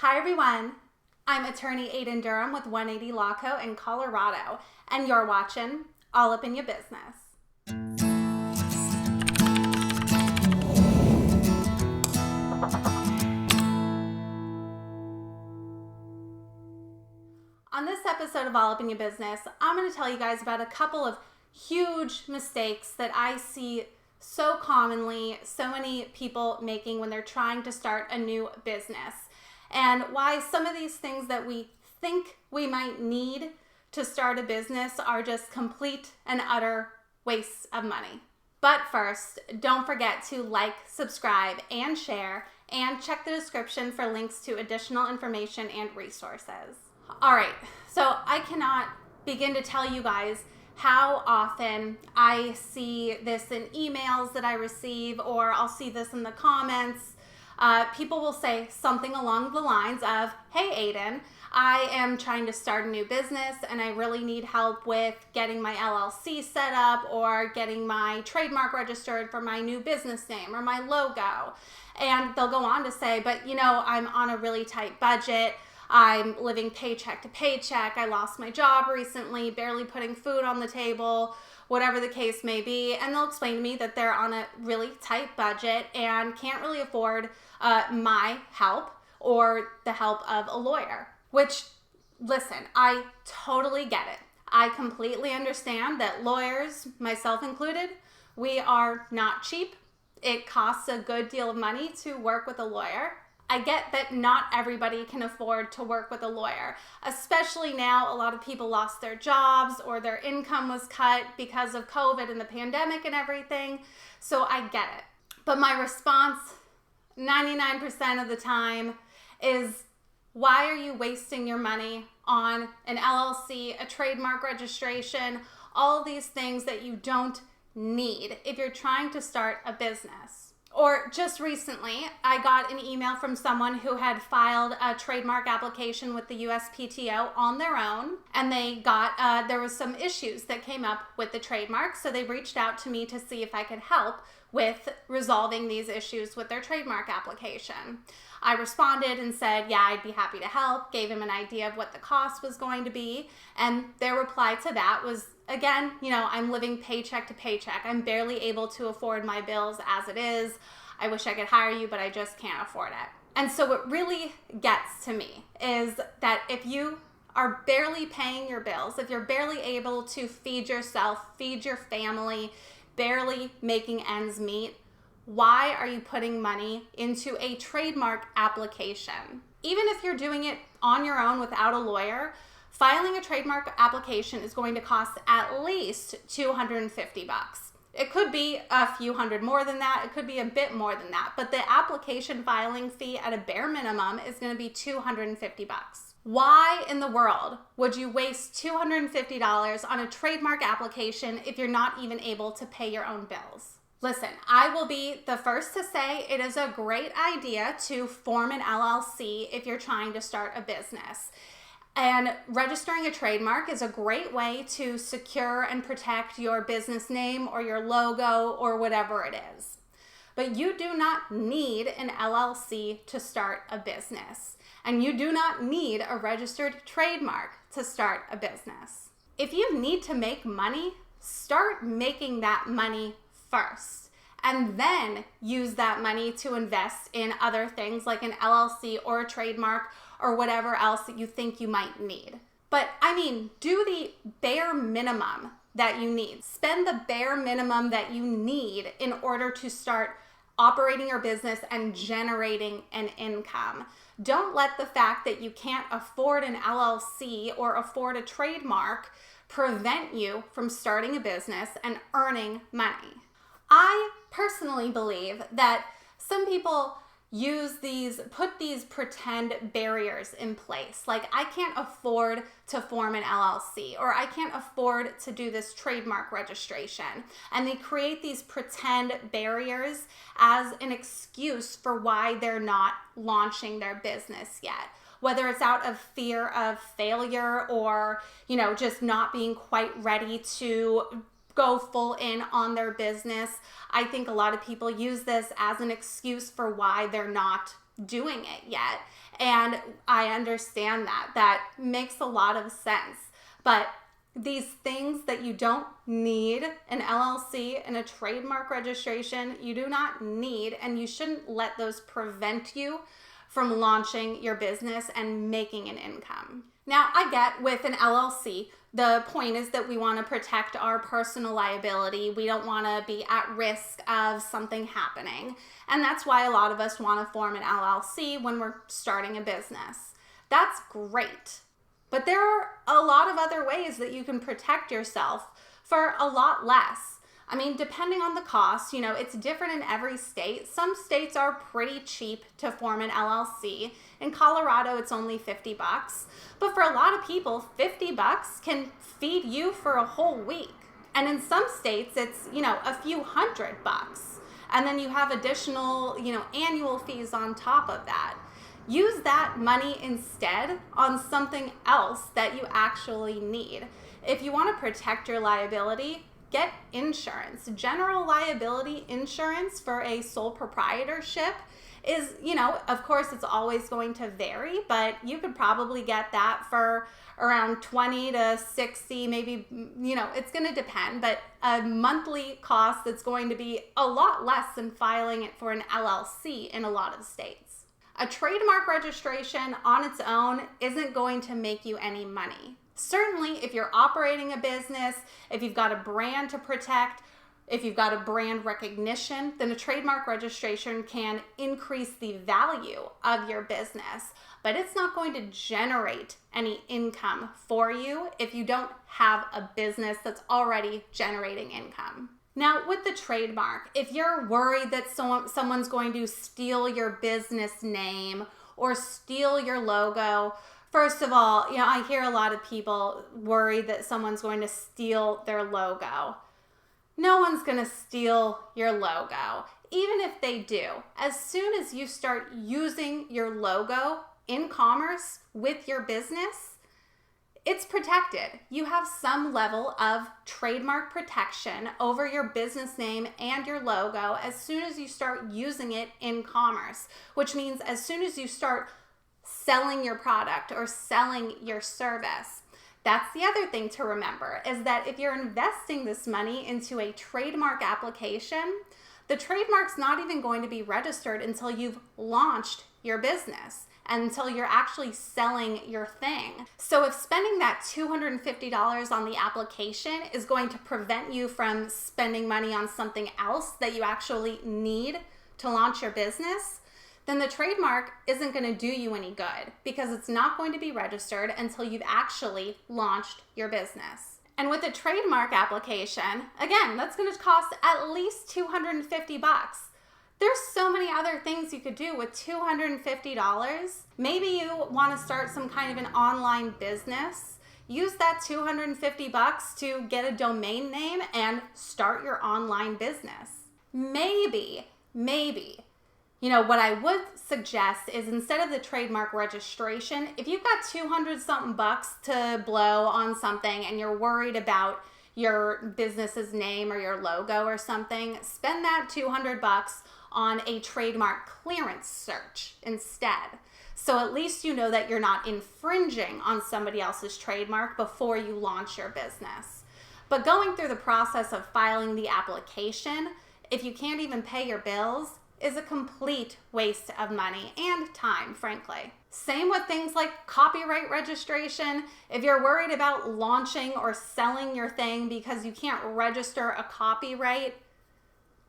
Hi everyone, I'm attorney Aiden Durham with 180 Law Co. in Colorado, and you're watching All Up in Your Business. On this episode of All Up in Your Business, I'm going to tell you guys about a couple of huge mistakes that I see so commonly, so many people making when they're trying to start a new business. And why some of these things that we think we might need to start a business are just complete and utter wastes of money. But first, don't forget to like, subscribe, and share, and check the description for links to additional information and resources. All right, so I cannot begin to tell you guys how often I see this in emails that I receive, or I'll see this in the comments. People will say something along the lines of, hey Aiden, I am trying to start a new business and I really need help with getting my LLC set up or getting my trademark registered for my new business name or my logo. And they'll go on to say, but I'm on a really tight budget. I'm living paycheck to paycheck. I lost my job recently, barely putting food on the table, whatever the case may be. And they'll explain to me that they're on a really tight budget and can't really afford my help or the help of a lawyer. Which, listen, I totally get it. I completely understand that lawyers, myself included, we are not cheap. It costs a good deal of money to work with a lawyer. I get that not everybody can afford to work with a lawyer, especially now. A lot of people lost their jobs or their income was cut because of COVID and the pandemic and everything. So I get it. But my response 99% of the time is, why are you wasting your money on an LLC, a trademark registration, all these things that you don't need if you're trying to start a business? Or just recently, I got an email from someone who had filed a trademark application with the USPTO on their own, and they got, there was some issues that came up with the trademark, so they reached out to me to see if I could help with resolving these issues with their trademark application. I responded and said, yeah, I'd be happy to help, gave him an idea of what the cost was going to be, and their reply to that was, again, I'm living paycheck to paycheck. I'm barely able to afford my bills as it is. I wish I could hire you, but I just can't afford it. And so what really gets to me is that if you are barely paying your bills, if you're barely able to feed yourself, feed your family, barely making ends meet, why are you putting money into a trademark application? Even if you're doing it on your own without a lawyer, filing a trademark application is going to cost at least $250. It could be a few hundred more than that. It could be a bit more than that. But the application filing fee at a bare minimum is going to be $250. Why in the world would you waste $250 on a trademark application if you're not even able to pay your own bills? Listen, I will be the first to say it is a great idea to form an LLC if you're trying to start a business. And registering a trademark is a great way to secure and protect your business name or your logo or whatever it is. But you do not need an LLC to start a business. And you do not need a registered trademark to start a business. If you need to make money, start making that money first, and then use that money to invest in other things like an LLC or a trademark or whatever else that you think you might need. But do the bare minimum that you need. Spend the bare minimum that you need in order to start operating your business and generating an income. Don't let the fact that you can't afford an LLC or afford a trademark prevent you from starting a business and earning money. I personally believe that some people put these pretend barriers in place. Like, I can't afford to form an LLC, or I can't afford to do this trademark registration. And they create these pretend barriers as an excuse for why they're not launching their business yet. Whether it's out of fear of failure or, just not being quite ready to go full in on their business. I think a lot of people use this as an excuse for why they're not doing it yet. And I understand that. That makes a lot of sense. But these things that you don't need, an LLC and a trademark registration, you do not need, and you shouldn't let those prevent you from launching your business and making an income. Now, I get with an LLC, the point is that we want to protect our personal liability. We don't want to be at risk of something happening. And that's why a lot of us want to form an LLC when we're starting a business. That's great. But there are a lot of other ways that you can protect yourself for a lot less. I mean, depending on the cost, it's different in every state. Some states are pretty cheap to form an LLC. In Colorado, it's only $50. But for a lot of people, $50 can feed you for a whole week. And in some states, it's, a few $100. And then you have additional, annual fees on top of that. Use that money instead on something else that you actually need. If you want to protect your liability, get insurance. General liability insurance for a sole proprietorship is, of course, it's always going to vary, but you could probably get that for around 20 to 60, maybe, it's going to depend, but a monthly cost that's going to be a lot less than filing it for an LLC in a lot of states. A trademark registration on its own isn't going to make you any money. Certainly, if you're operating a business, if you've got a brand to protect, if you've got a brand recognition, then a trademark registration can increase the value of your business, but it's not going to generate any income for you if you don't have a business that's already generating income. Now, with the trademark, if you're worried that someone's going to steal your business name or steal your logo, first of all, I hear a lot of people worried that someone's going to steal their logo. No one's going to steal your logo. Even if they do, as soon as you start using your logo in commerce with your business, it's protected. You have some level of trademark protection over your business name and your logo as soon as you start using it in commerce, which means as soon as you start selling your product or selling your service. That's the other thing to remember, is that if you're investing this money into a trademark application, the trademark's not even going to be registered until you've launched your business, until you're actually selling your thing. So if spending that $250 on the application is going to prevent you from spending money on something else that you actually need to launch your business, then the trademark isn't going to do you any good because it's not going to be registered until you've actually launched your business. And with a trademark application, again, that's going to cost at least $250. There's so many other things you could do with $250. Maybe you want to start some kind of an online business. Use that $250 to get a domain name and start your online business. Maybe, what I would suggest is instead of the trademark registration, if you've got 200 something bucks to blow on something and you're worried about your business's name or your logo or something, spend that 200 bucks on a trademark clearance search instead. So at least you know that you're not infringing on somebody else's trademark before you launch your business. But going through the process of filing the application, if you can't even pay your bills, is a complete waste of money and time, frankly. Same with things like copyright registration. If you're worried about launching or selling your thing because you can't register a copyright,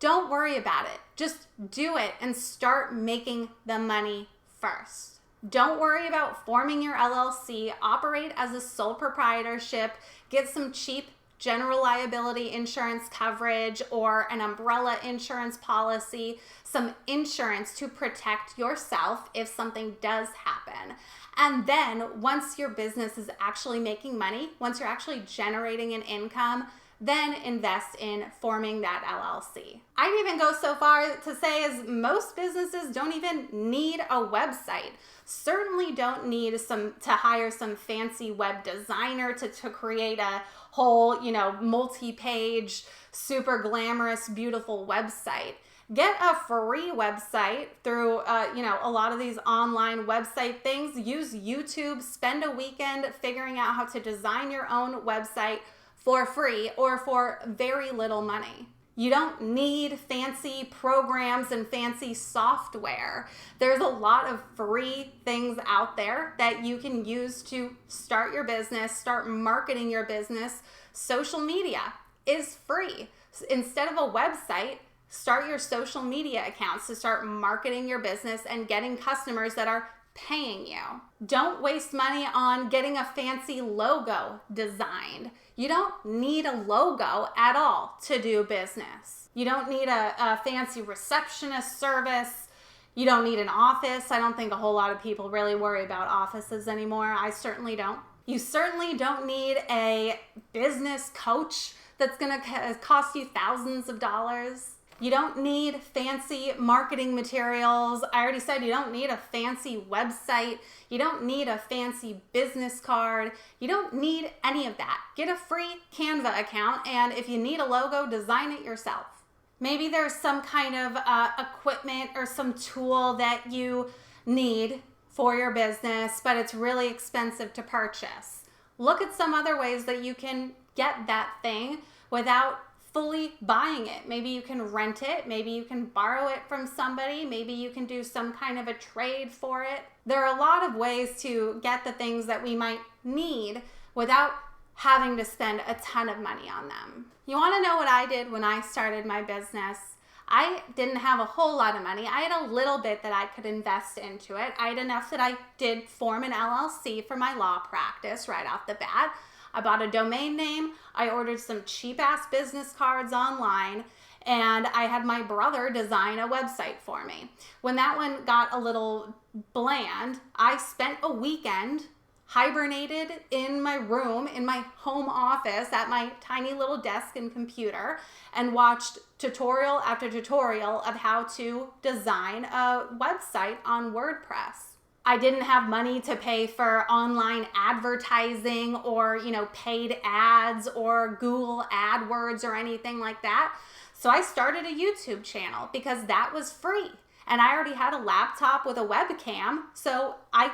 don't worry about it. Just do it and start making the money first. Don't worry about forming your LLC, operate as a sole proprietorship, get some cheap general liability insurance coverage or an umbrella insurance policy, some insurance to protect yourself if something does happen. And then once your business is actually making money, once you're actually generating an income, then invest in forming that LLC. I'd even go so far to say as most businesses don't even need a website. Certainly don't need to hire some fancy web designer to create a whole, multi-page, super glamorous, beautiful website. Get a free website through, a lot of these online website things. Use YouTube. Spend a weekend figuring out how to design your own website for free or for very little money. You don't need fancy programs and fancy software. There's a lot of free things out there that you can use to start your business, start marketing your business. Social media is free. Instead of a website, start your social media accounts to start marketing your business and getting customers that are paying you. Don't waste money on getting a fancy logo designed. You don't need a logo at all to do business. You don't need a fancy receptionist service. You don't need an office. I don't think a whole lot of people really worry about offices anymore. I certainly don't. You certainly don't need a business coach that's going to cost you thousands of dollars. You don't need fancy marketing materials. I already said you don't need a fancy website. You don't need a fancy business card. You don't need any of that. Get a free Canva account, and if you need a logo, design it yourself. Maybe there's some kind of equipment or some tool that you need for your business, but it's really expensive to purchase. Look at some other ways that you can get that thing without fully buying it. Maybe you can rent it. Maybe you can borrow it from somebody. Maybe you can do some kind of a trade for it. There are a lot of ways to get the things that we might need without having to spend a ton of money on them. You want to know what I did when I started my business? I didn't have a whole lot of money. I had a little bit that I could invest into it. I had enough that I did form an LLC for my law practice right off the bat. I bought a domain name, I ordered some cheap-ass business cards online, and I had my brother design a website for me. When that one got a little bland, I spent a weekend hibernated in my room, in my home office, at my tiny little desk and computer, and watched tutorial after tutorial of how to design a website on WordPress. I didn't have money to pay for online advertising or, paid ads or Google AdWords or anything like that. So I started a YouTube channel because that was free. And I already had a laptop with a webcam. So I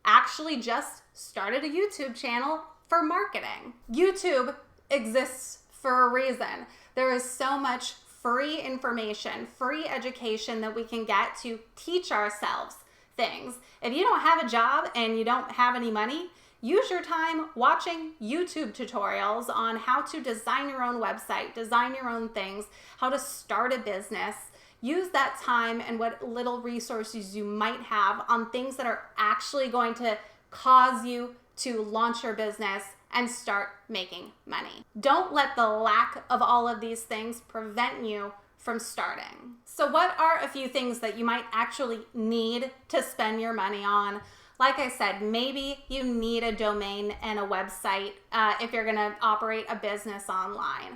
actually just started a YouTube channel for marketing. YouTube exists for a reason. There is so much free information, free education that we can get to teach ourselves things. If you don't have a job and you don't have any money, use your time watching YouTube tutorials on how to design your own website, design your own things, how to start a business. Use that time and what little resources you might have on things that are actually going to cause you to launch your business and start making money. Don't let the lack of all of these things prevent you from starting. So what are a few things that you might actually need to spend your money on? Like I said, maybe you need a domain and a website if you're gonna operate a business online.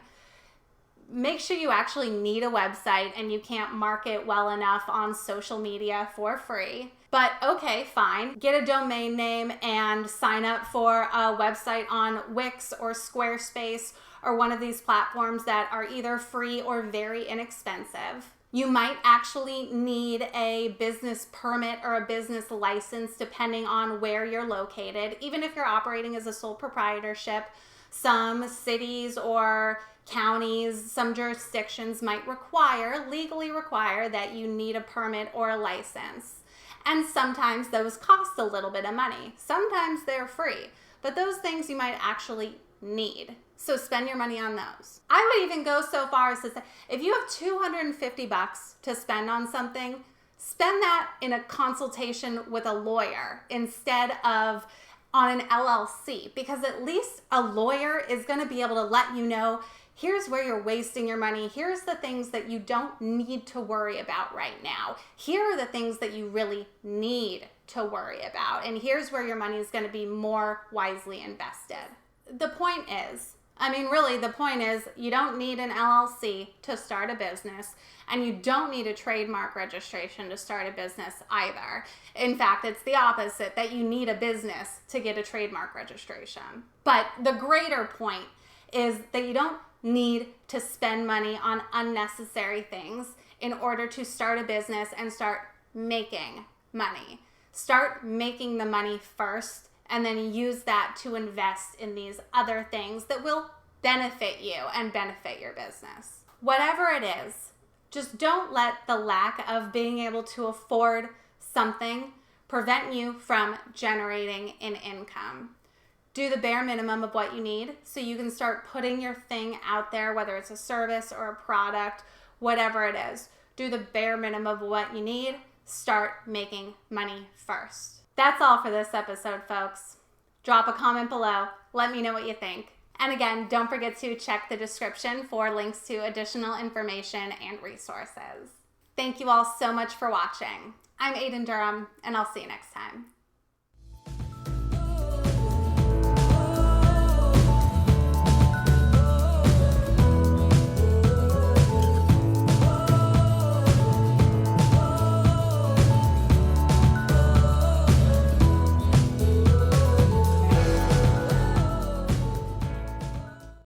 Make sure you actually need a website and you can't market well enough on social media for free. But okay, fine. Get a domain name and sign up for a website on Wix or Squarespace or one of these platforms that are either free or very inexpensive. You might actually need a business permit or a business license depending on where you're located. Even if you're operating as a sole proprietorship, some cities or counties, some jurisdictions might legally require that you need a permit or a license. And sometimes those cost a little bit of money. Sometimes they're free, but those things you might actually need. So spend your money on those. I would even go so far as to say, if you have $250 to spend on something, spend that in a consultation with a lawyer instead of on an LLC, because at least a lawyer is going to be able to let you know, here's where you're wasting your money. Here's the things that you don't need to worry about right now. Here are the things that you really need to worry about. And here's where your money is going to be more wisely invested. The point is, the point is you don't need an LLC to start a business, and you don't need a trademark registration to start a business either. In fact, it's the opposite, that you need a business to get a trademark registration. But the greater point is that you don't need to spend money on unnecessary things in order to start a business and start making money. Start making the money first and then use that to invest in these other things that will benefit you and benefit your business. Whatever it is, just don't let the lack of being able to afford something prevent you from generating an income. Do the bare minimum of what you need so you can start putting your thing out there, whether it's a service or a product, whatever it is. Do the bare minimum of what you need. Start making money first. That's all for this episode, folks. Drop a comment below. Let me know what you think. And again, don't forget to check the description for links to additional information and resources. Thank you all so much for watching. I'm Aiden Durham, and I'll see you next time.